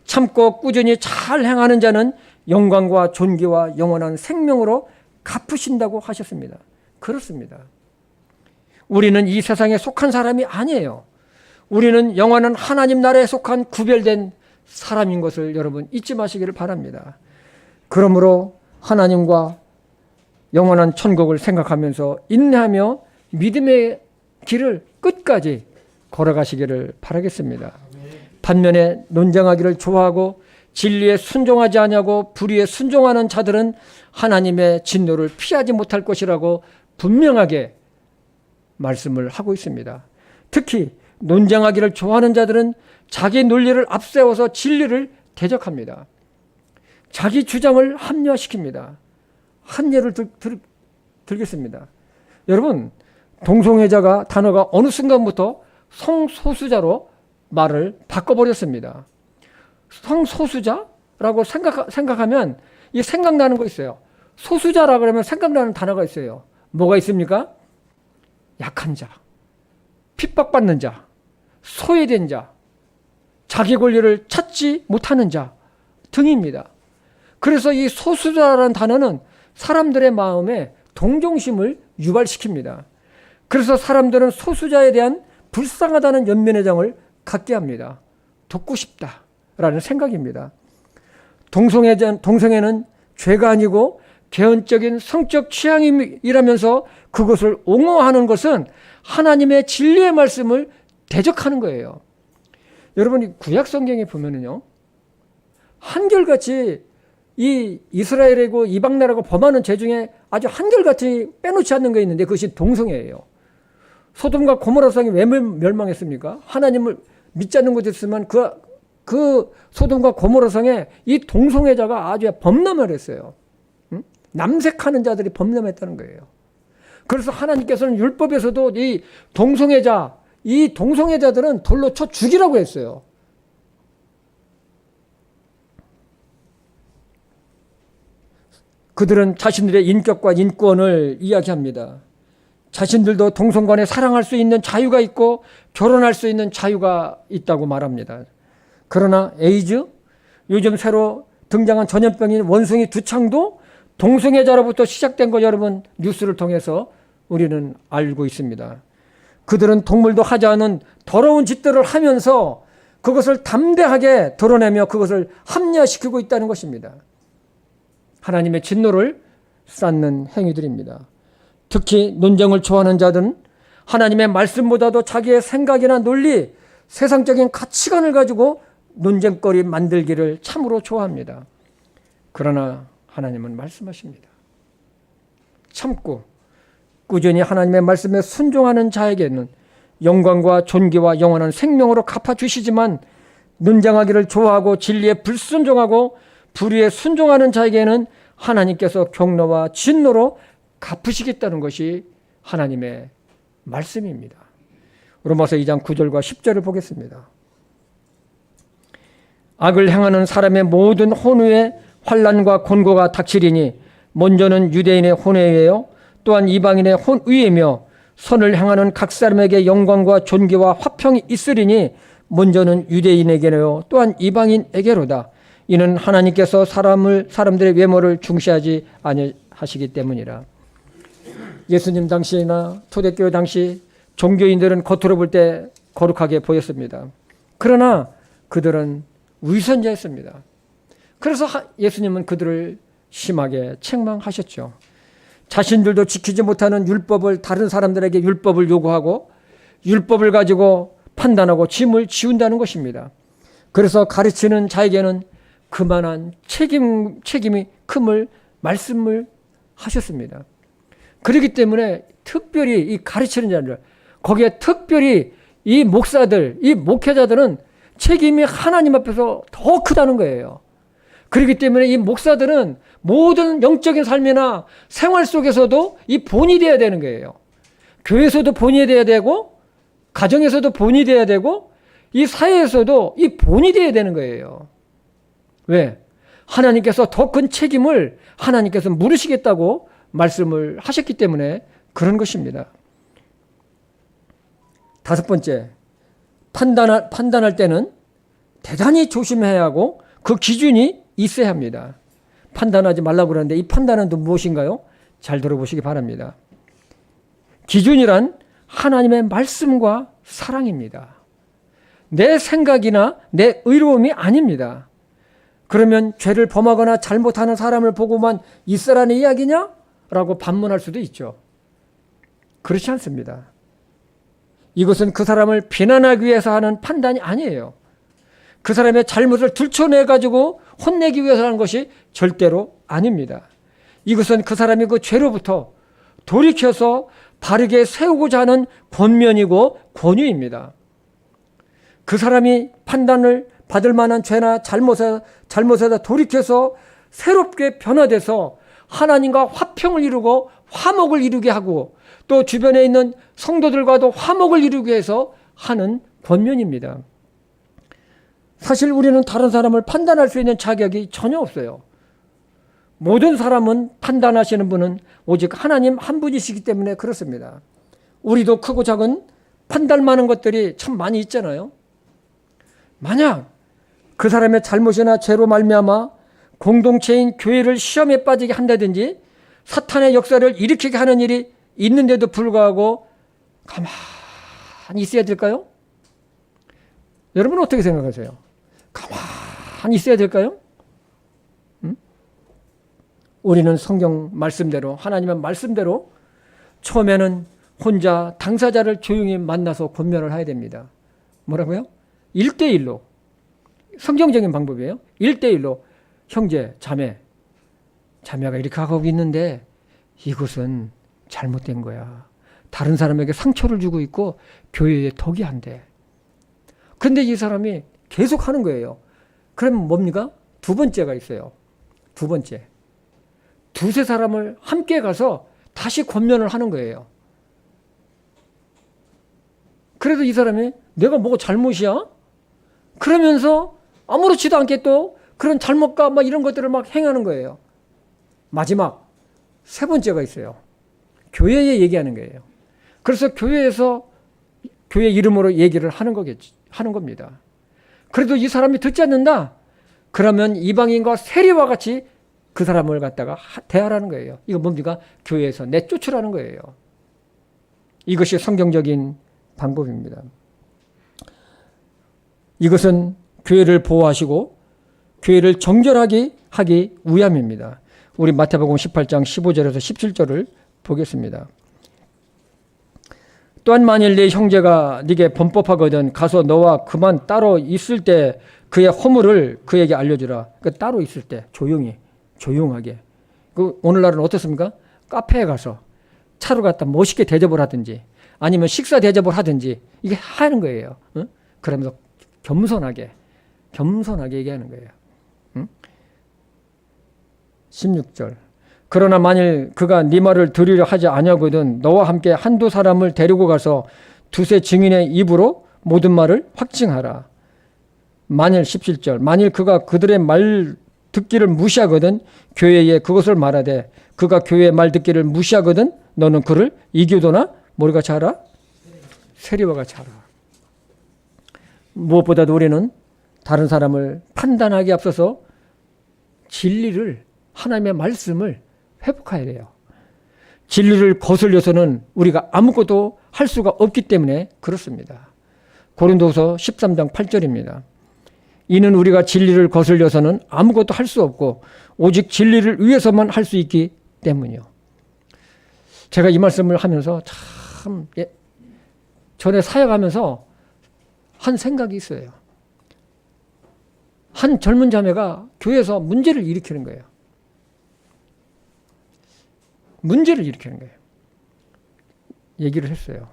Speaker 1: 참고 꾸준히 잘 행하는 자는 영광과 존귀와 영원한 생명으로 갚으신다고 하셨습니다. 그렇습니다. 우리는 이 세상에 속한 사람이 아니에요. 우리는 영원한 하나님 나라에 속한 구별된 사람인 것을 여러분 잊지 마시기를 바랍니다. 그러므로 하나님과 영원한 천국을 생각하면서 인내하며 믿음의 길을 끝까지 걸어가시기를 바라겠습니다. 반면에 논쟁하기를 좋아하고 진리에 순종하지 아니하고 불의에 순종하는 자들은 하나님의 진노를 피하지 못할 것이라고 분명하게 말씀을 하고 있습니다. 특히 논쟁하기를 좋아하는 자들은 자기 논리를 앞세워서 진리를 대적합니다. 자기 주장을 합리화시킵니다. 한 예를 들겠습니다. 여러분, 동성애자가 단어가 어느 순간부터 성소수자로 말을 바꿔버렸습니다. 성소수자라고 생각하면 이 생각나는 거 있어요. 소수자라 그러면 생각나는 단어가 있어요. 뭐가 있습니까? 약한 자, 핍박받는 자, 소외된 자, 자기 권리를 찾지 못하는 자 등입니다. 그래서 이 소수자라는 단어는 사람들의 마음에 동정심을 유발시킵니다. 그래서 사람들은 소수자에 대한 불쌍하다는 연민의 갖게 합니다. 돕고 싶다라는 생각입니다. 동성애는 죄가 아니고 개헌적인 성적 취향이라면서 그것을 옹호하는 것은 하나님의 진리의 말씀을 대적하는 거예요. 여러분이 구약 성경에 보면은요, 한결같이 이 이스라엘이고 이방 나라가 범하는 죄 중에 아주 한결같이 빼놓지 않는 게 있는데 그것이 동성애예요. 소돔과 고모라 성이 왜 멸망했습니까? 하나님을 믿지 않는 것이 있으면 그 소돔과 고모라 성에 이 동성애자가 아주 범람을 했어요. 남색하는 자들이 범람했다는 거예요. 그래서 하나님께서는 율법에서도 이 동성애자들은 돌로 쳐 죽이라고 했어요. 그들은 자신들의 인격과 인권을 이야기합니다. 자신들도 동성간에 사랑할 수 있는 자유가 있고 결혼할 수 있는 자유가 있다고 말합니다. 그러나 에이즈, 요즘 새로 등장한 전염병인 원숭이 두창도 동성애자로부터 시작된 거 여러분 뉴스를 통해서 우리는 알고 있습니다. 그들은 동물도 하지 않은 더러운 짓들을 하면서 그것을 담대하게 드러내며 그것을 합리화시키고 있다는 것입니다. 하나님의 진노를 쌓는 행위들입니다. 특히 논쟁을 좋아하는 자들은 하나님의 말씀보다도 자기의 생각이나 논리, 세상적인 가치관을 가지고 논쟁거리 만들기를 참으로 좋아합니다. 그러나 하나님은 말씀하십니다. 참고 꾸준히 하나님의 말씀에 순종하는 자에게는 영광과 존귀와 영원한 생명으로 갚아주시지만, 논쟁하기를 좋아하고 진리에 불순종하고 불의에 순종하는 자에게는 하나님께서 경로와 진노로 갚으시겠다는 것이 하나님의 말씀입니다. 로마서 2장 9절과 10절을 보겠습니다. 악을 행하는 사람의 모든 혼의에 환난과 곤고가 닥치리니 먼저는 유대인의 혼의예요, 또한 이방인의 혼의이며 선을 행하는 각 사람에게 영광과 존귀와 화평이 있으리니 먼저는 유대인에게로요, 또한 이방인에게로다. 이는 하나님께서 사람들의 외모를 중시하지 아니하시기 때문이라. 예수님 당시나 초대교회 당시 종교인들은 겉으로 볼 때 거룩하게 보였습니다. 그러나 그들은 위선자였습니다. 그래서 예수님은 그들을 심하게 책망하셨죠. 자신들도 지키지 못하는 율법을 다른 사람들에게 율법을 요구하고 율법을 가지고 판단하고 짐을 지운다는 것입니다. 그래서 가르치는 자에게는 그만한 책임이 큼을 말씀을 하셨습니다. 그렇기 때문에 특별히 이 가르치는 자들, 거기에 특별히 이 목사들, 이 목회자들은 책임이 하나님 앞에서 더 크다는 거예요. 그렇기 때문에 이 목사들은 모든 영적인 삶이나 생활 속에서도 이 본이 되어야 되는 거예요. 교회에서도 본이 되어야 되고, 가정에서도 본이 되어야 되고, 이 사회에서도 이 본이 되어야 되는 거예요. 왜? 하나님께서 더 큰 책임을 하나님께서 물으시겠다고 말씀을 하셨기 때문에 그런 것입니다. 다섯 번째, 판단할 때는 대단히 조심해야 하고 그 기준이 있어야 합니다. 판단하지 말라고 그러는데 이 판단은 또 무엇인가요? 잘 들어보시기 바랍니다. 기준이란 하나님의 말씀과 사랑입니다. 내 생각이나 내 의로움이 아닙니다. 그러면 죄를 범하거나 잘못하는 사람을 보고만 있으라는 이야기냐? 라고 반문할 수도 있죠. 그렇지 않습니다. 이것은 그 사람을 비난하기 위해서 하는 판단이 아니에요. 그 사람의 잘못을 들춰내가지고 혼내기 위해서 하는 것이 절대로 아닙니다. 이것은 그 사람이 그 죄로부터 돌이켜서 바르게 세우고자 하는 권면이고 권유입니다. 그 사람이 판단을 받을 만한 죄나 잘못에다 돌이켜서 새롭게 변화돼서 하나님과 화평을 이루고 화목을 이루게 하고 또 주변에 있는 성도들과도 화목을 이루게 해서 하는 권면입니다. 사실 우리는 다른 사람을 판단할 수 있는 자격이 전혀 없어요. 모든 사람은 판단하시는 분은 오직 하나님 한 분이시기 때문에 그렇습니다. 우리도 크고 작은 판단하는 것들이 참 많이 있잖아요. 만약 그 사람의 잘못이나 죄로 말미암아 공동체인 교회를 시험에 빠지게 한다든지 사탄의 역사를 일으키게 하는 일이 있는데도 불구하고 가만히 있어야 될까요? 여러분은 어떻게 생각하세요? 가만히 있어야 될까요? 우리는 성경 말씀대로, 하나님의 말씀대로 처음에는 혼자 당사자를 조용히 만나서 권면을 해야 됩니다. 뭐라고요? 1대1로. 성경적인 방법이에요. 1대1로. 형제, 자매가 이렇게 하고 있는데 이것은 잘못된 거야. 다른 사람에게 상처를 주고 있고 교회에 덕이 안 돼. 그런데 이 사람이 계속 하는 거예요. 그럼 뭡니까? 두 번째가 있어요. 두 번째. 두세 사람을 함께 가서 다시 권면을 하는 거예요. 그래도 이 사람이 내가 뭐가 잘못이야? 그러면서 아무렇지도 않게 또 그런 잘못과 막 이런 것들을 막 행하는 거예요. 마지막 세 번째가 있어요. 교회에 얘기하는 거예요. 그래서 교회에서 교회 이름으로 얘기를 하는 겁니다. 그래도 이 사람이 듣지 않는다? 그러면 이방인과 세리와 같이 그 사람을 갖다가 대하라는 거예요. 이거 뭡니까? 교회에서 내쫓으라는 거예요. 이것이 성경적인 방법입니다. 이것은 교회를 보호하시고 교회를 정결하게 하기 위함입니다. 우리 마태복음 18장 15절에서 17절을 보겠습니다. 또한 만일 네 형제가 네게 범법하거든 가서 너와 그만 따로 있을 때 그의 허물을 그에게 알려주라. 그러니까 따로 있을 때 조용하게. 오늘날은 어떻습니까? 카페에 가서 차로 갖다 멋있게 대접을 하든지 아니면 식사 대접을 하든지 이게 하는 거예요. 응? 그러면서 겸손하게 얘기하는 거예요. 응? 16절. 그러나 만일 그가 네 말을 들으려 하지 아니하거든 너와 함께 한두 사람을 데리고 가서 두세 증인의 입으로 모든 말을 확증하라. 만일 17절. 만일 그가 그들의 말 듣기를 무시하거든 교회에 그것을 말하되 그가 교회의 말 듣기를 무시하거든 너는 그를 이교도나 뭐와 같이 하라? 세리와 같이 하라. 무엇보다도 우리는 다른 사람을 판단하기 앞서서 진리를, 하나님의 말씀을 회복해야 돼요. 진리를 거슬려서는 우리가 아무것도 할 수가 없기 때문에 그렇습니다. 고린도서 13장 8절입니다. 이는 우리가 진리를 거슬려서는 아무것도 할 수 없고 오직 진리를 위해서만 할 수 있기 때문이요. 제가 이 말씀을 하면서 참 전에 사역하면서 한 생각이 있어요. 한 젊은 자매가 교회에서 문제를 일으키는 거예요. 문제를 일으키는 거예요. 얘기를 했어요.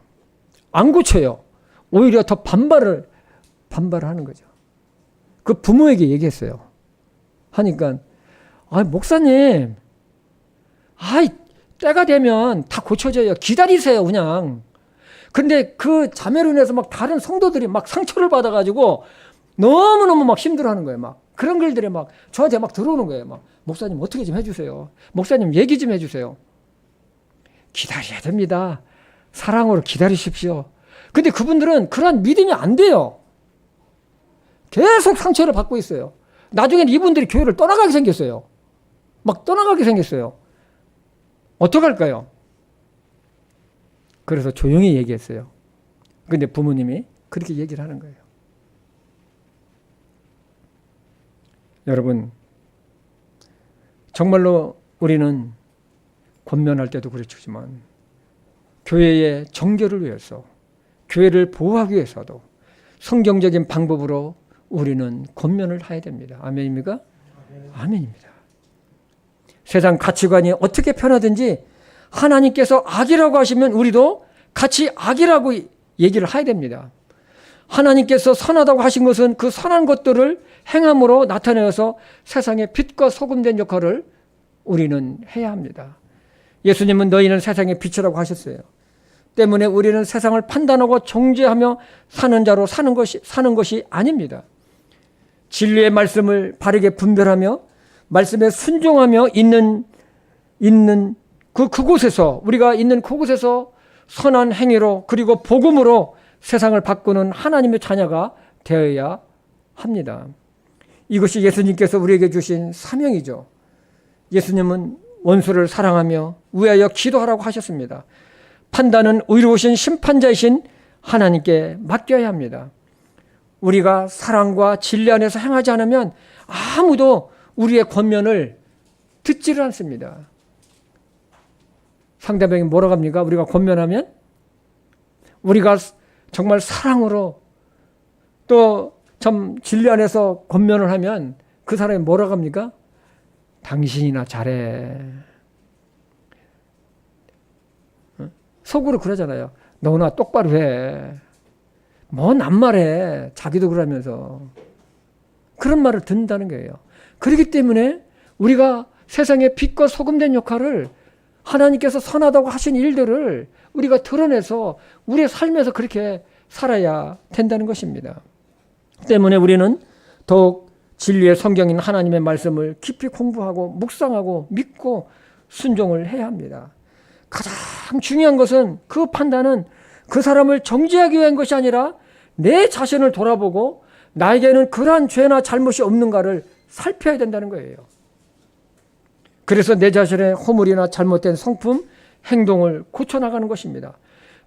Speaker 1: 안 고쳐요. 오히려 더 반발을 하는 거죠. 그 부모에게 얘기했어요. 하니까 목사님, 때가 되면 다 고쳐져요. 기다리세요, 그냥. 근데 그 자매로 인해서 막 다른 성도들이 막 상처를 받아가지고 너무너무 막 힘들어하는 거예요. 막 그런 글들이 막 저한테 막 들어오는 거예요. 막 목사님 어떻게 좀 해주세요. 목사님 얘기 좀 해주세요. 기다려야 됩니다. 사랑으로 기다리십시오. 근데 그분들은 그런 믿음이 안 돼요. 계속 상처를 받고 있어요. 나중에는 이분들이 교회를 떠나가게 생겼어요. 막 떠나가게 생겼어요. 어떡할까요? 그래서 조용히 얘기했어요. 근데 부모님이 그렇게 얘기를 하는 거예요. 여러분, 정말로 우리는 권면할 때도 그렇지만 교회의 정결을 위해서, 교회를 보호하기 위해서도 성경적인 방법으로 우리는 권면을 해야 됩니다. 아멘입니까? 아멘입니다. 세상 가치관이 어떻게 변하든지 하나님께서 악이라고 하시면 우리도 같이 악이라고 얘기를 해야 됩니다. 하나님께서 선하다고 하신 것은 그 선한 것들을 행함으로 나타내어서 세상의 빛과 소금 된 역할을 우리는 해야 합니다. 예수님은 너희는 세상의 빛이라고 하셨어요. 때문에 우리는 세상을 판단하고 정죄하며 사는 자로 사는 것이 아닙니다. 진리의 말씀을 바르게 분별하며 말씀에 순종하며 있는 그곳에서, 우리가 있는 그곳에서 선한 행위로 그리고 복음으로 세상을 바꾸는 하나님의 자녀가 되어야 합니다. 이것이 예수님께서 우리에게 주신 사명이죠. 예수님은 원수를 사랑하며 위하여 기도하라고 하셨습니다. 판단은 의로우신 심판자이신 하나님께 맡겨야 합니다. 우리가 사랑과 진리 안에서 행하지 않으면 아무도 우리의 권면을 듣지를 않습니다. 상대방이 뭐라고 합니까? 우리가 권면하면? 우리가 정말 사랑으로 또 참 진리 안에서 권면을 하면 그 사람이 뭐라고 합니까? 당신이나 잘해. 속으로 그러잖아요. 너나 똑바로 해. 뭐 남말해. 자기도 그러면서. 그런 말을 듣는다는 거예요. 그렇기 때문에 우리가 세상의 빛과 소금된 역할을 하나님께서 선하다고 하신 일들을 우리가 드러내서 우리의 삶에서 그렇게 살아야 된다는 것입니다. 때문에 우리는 더욱 진리의 성경인 하나님의 말씀을 깊이 공부하고 묵상하고 믿고 순종을 해야 합니다. 가장 중요한 것은 그 판단은 그 사람을 정죄하기 위한 것이 아니라 내 자신을 돌아보고 나에게는 그러한 죄나 잘못이 없는가를 살펴야 된다는 거예요. 그래서 내 자신의 허물이나 잘못된 성품, 행동을 고쳐나가는 것입니다.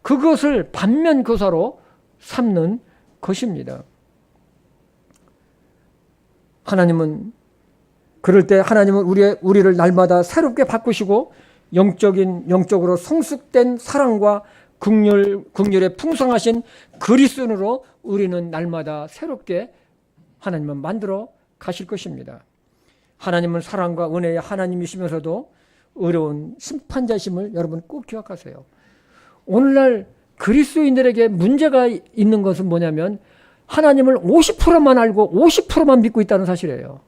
Speaker 1: 그것을 반면교사로 삼는 것입니다. 하나님은 그럴 때 하나님은 우리를 날마다 새롭게 바꾸시고 영적으로 성숙된 사랑과 긍휼에 풍성하신 그리스도인으로 우리는 날마다 새롭게 하나님은 만들어 가실 것입니다. 하나님은 사랑과 은혜의 하나님이시면서도 어려운 심판자심을 여러분 꼭 기억하세요. 오늘날 그리스도인들에게 문제가 있는 것은 뭐냐면 하나님을 50%만 알고 50%만 믿고 있다는 사실이에요.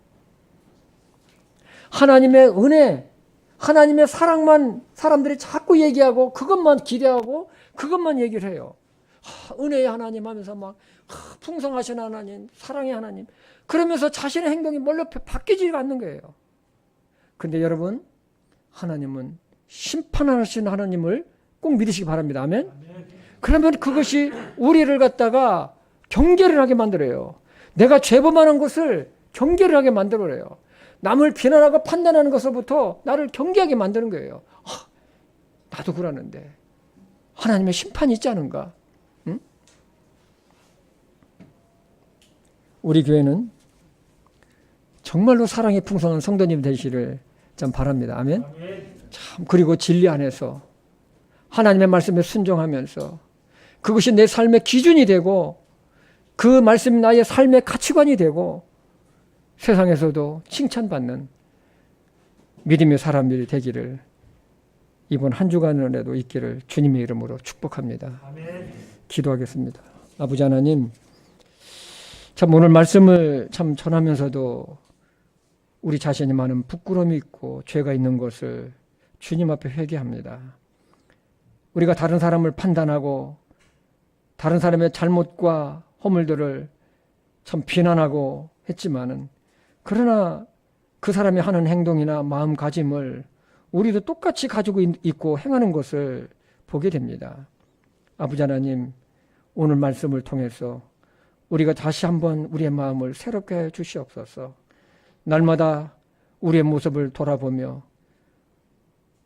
Speaker 1: 하나님의 은혜, 하나님의 사랑만 사람들이 자꾸 얘기하고 그것만 기대하고 그것만 얘기를 해요. 은혜의 하나님 하면서 막 풍성하신 하나님, 사랑의 하나님, 그러면서 자신의 행동이 뭘로 바뀌지가 않는 거예요. 근데 여러분, 하나님은 심판하시는 하나님을 꼭 믿으시기 바랍니다. 아멘. 그러면 그것이 우리를 갖다가 경계를 하게 만들어요. 내가 죄범하는 것을 경계를 하게 만들어요. 남을 비난하고 판단하는 것으로부터 나를 경계하게 만드는 거예요. 나도 그러는데 하나님의 심판이 있지 않은가? 응? 우리 교회는 정말로 사랑이 풍성한 성도님 되시기를 참 바랍니다. 아멘. 참, 그리고 진리 안에서 하나님의 말씀에 순종하면서 그것이 내 삶의 기준이 되고 그 말씀이 나의 삶의 가치관이 되고 세상에서도 칭찬받는 믿음의 사람들이 되기를 이번 한 주간에도 있기를 주님의 이름으로 축복합니다. 아멘. 기도하겠습니다. 아버지 하나님, 참 오늘 말씀을 참 전하면서도 우리 자신이 많은 부끄러움이 있고 죄가 있는 것을 주님 앞에 회개합니다. 우리가 다른 사람을 판단하고 다른 사람의 잘못과 허물들을 참 비난하고 했지만은 그러나 그 사람이 하는 행동이나 마음가짐을 우리도 똑같이 가지고 있고 행하는 것을 보게 됩니다. 아버지 하나님, 오늘 말씀을 통해서 우리가 다시 한번 우리의 마음을 새롭게 해 주시옵소서. 날마다 우리의 모습을 돌아보며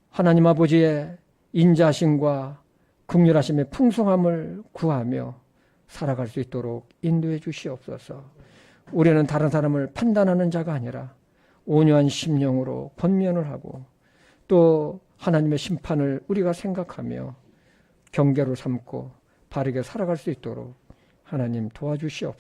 Speaker 1: 하나님 아버지의 인자하심과 긍휼하심의 풍성함을 구하며 살아갈 수 있도록 인도해 주시옵소서. 우리는 다른 사람을 판단하는 자가 아니라 온유한 심령으로 권면을 하고 또 하나님의 심판을 우리가 생각하며 경계로 삼고 바르게 살아갈 수 있도록 하나님 도와주시옵소서.